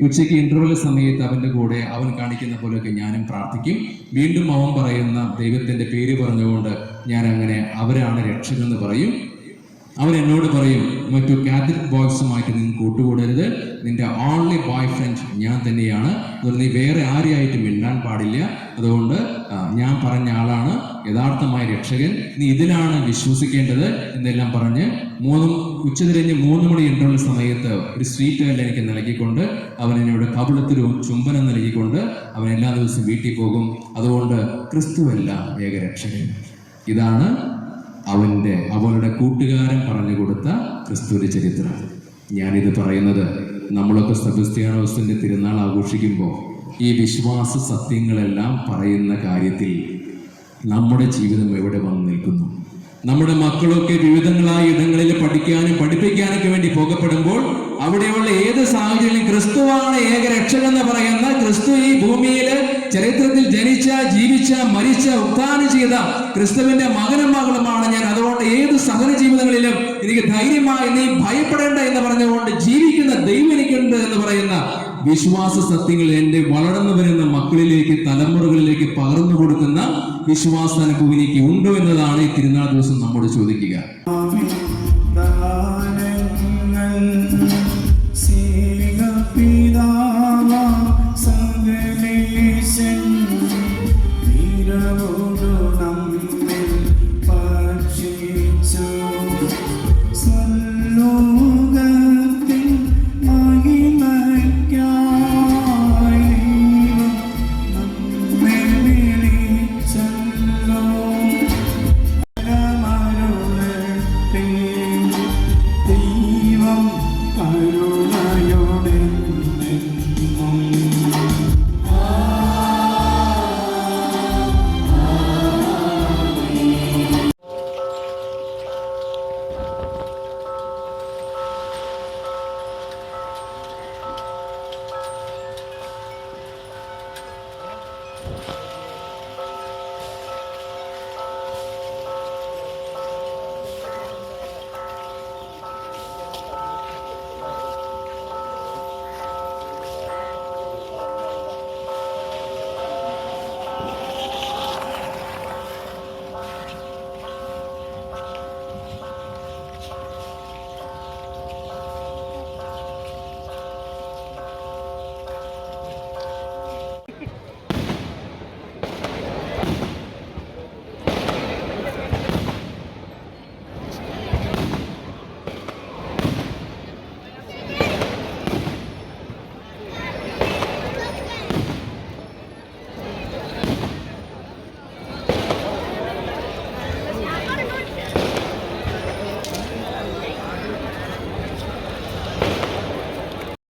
ഉച്ചയ്ക്ക് ഇന്റർവെൽ സമയത്ത് അവൻ്റെ കൂടെ അവൻ കാണിക്കുന്ന പോലെയൊക്കെ ഞാനും പ്രാർത്ഥിക്കും. വീണ്ടും അവൻ പറയുന്ന ദൈവത്തിൻ്റെ പേര് പറഞ്ഞുകൊണ്ട് ഞാൻ അങ്ങനെ അവരാണ് രക്ഷകരെന്ന് പറയും. അവൻ എന്നോട് പറയും, മറ്റു കാത്തലിക് ബോയ്സുമായിട്ട് നീ കൂട്ടുകൂടരുത്, നിന്റെ ഓൺലി ബോയ് ഫ്രണ്ട് ഞാൻ തന്നെയാണ്, അതുകൊണ്ട് നീ വേറെ ആരെയായിട്ട് മിണ്ടാൻ പാടില്ല, അതുകൊണ്ട് ഞാൻ പറഞ്ഞ ആളാണ് യഥാർത്ഥമായ രക്ഷകൻ, നീ ഇതിലാണ് വിശ്വസിക്കേണ്ടത് എന്നെല്ലാം പറഞ്ഞ് ഉച്ചതിരിഞ്ഞ് 3 മണി ഇന്റർവെൽ സമയത്ത് ഒരു സ്വീറ്റ് എല്ലാം എനിക്ക് നൽകിക്കൊണ്ട് അവൻ എന്നോട് കവിളത്തിലും ചുംബനം നൽകിക്കൊണ്ട് അവൻ എല്ലാ ദിവസവും വീട്ടിൽ പോകും. അതുകൊണ്ട് ക്രിസ്തുവല്ല ഏകരക്ഷകൻ. ഇതാണ് അവളുടെ കൂട്ടുകാരൻ പറഞ്ഞു കൊടുത്ത ക്രിസ്തുവിന്റെ ചരിത്രം. ഞാനിത് പറയുന്നത് നമ്മളൊക്കെ സെബസ്ത്യാനോസിന്റെ തിരുനാൾ ആഘോഷിക്കുമ്പോൾ ഈ വിശ്വാസ സത്യങ്ങളെല്ലാം പറയുന്ന കാര്യത്തിൽ നമ്മുടെ ജീവിതം എവിടെ വന്നു നിൽക്കുന്നു? നമ്മുടെ മക്കളൊക്കെ വിവിധങ്ങളായ ഇടങ്ങളിൽ പഠിക്കാനും പഠിപ്പിക്കാനൊക്കെ വേണ്ടി പോകപ്പെടുമ്പോൾ അവിടെയുള്ള ഏത് സാഹചര്യം ക്രിസ്തുവാണ് ഏകരക്ഷകെന്ന് പറയുന്ന ക്രിസ്തു ഈ ഭൂമിയിൽ ചരിത്രത്തിൽ ജനിച്ച, ജീവിച്ച, മരിച്ച, ഉത്ഥാനം ചെയ്ത ക്രിസ്തുവിന്റെ മകനും മകളുമാണ് ഞാൻ. അതുകൊണ്ട് ഏത് സഹന ജീവിതങ്ങളിലും എനിക്ക് ധൈര്യമായി നീ ഭയപ്പെടേണ്ട എന്ന് പറഞ്ഞുകൊണ്ട് ജീവിക്കുന്ന ദൈവം എനിക്കുണ്ട് എന്ന് പറയുന്ന വിശ്വാസ സത്യങ്ങൾ എൻ്റെ വളർന്നു വരുന്ന മക്കളിലേക്ക്, തലമുറകളിലേക്ക് പകർന്നു കൊടുക്കുന്ന വിശ്വാസ അനുഭവം എനിക്ക് ഉണ്ടോ എന്നതാണ് ഈ തിരുനാൾ ദിവസം നമ്മോട് ചോദിക്കുക.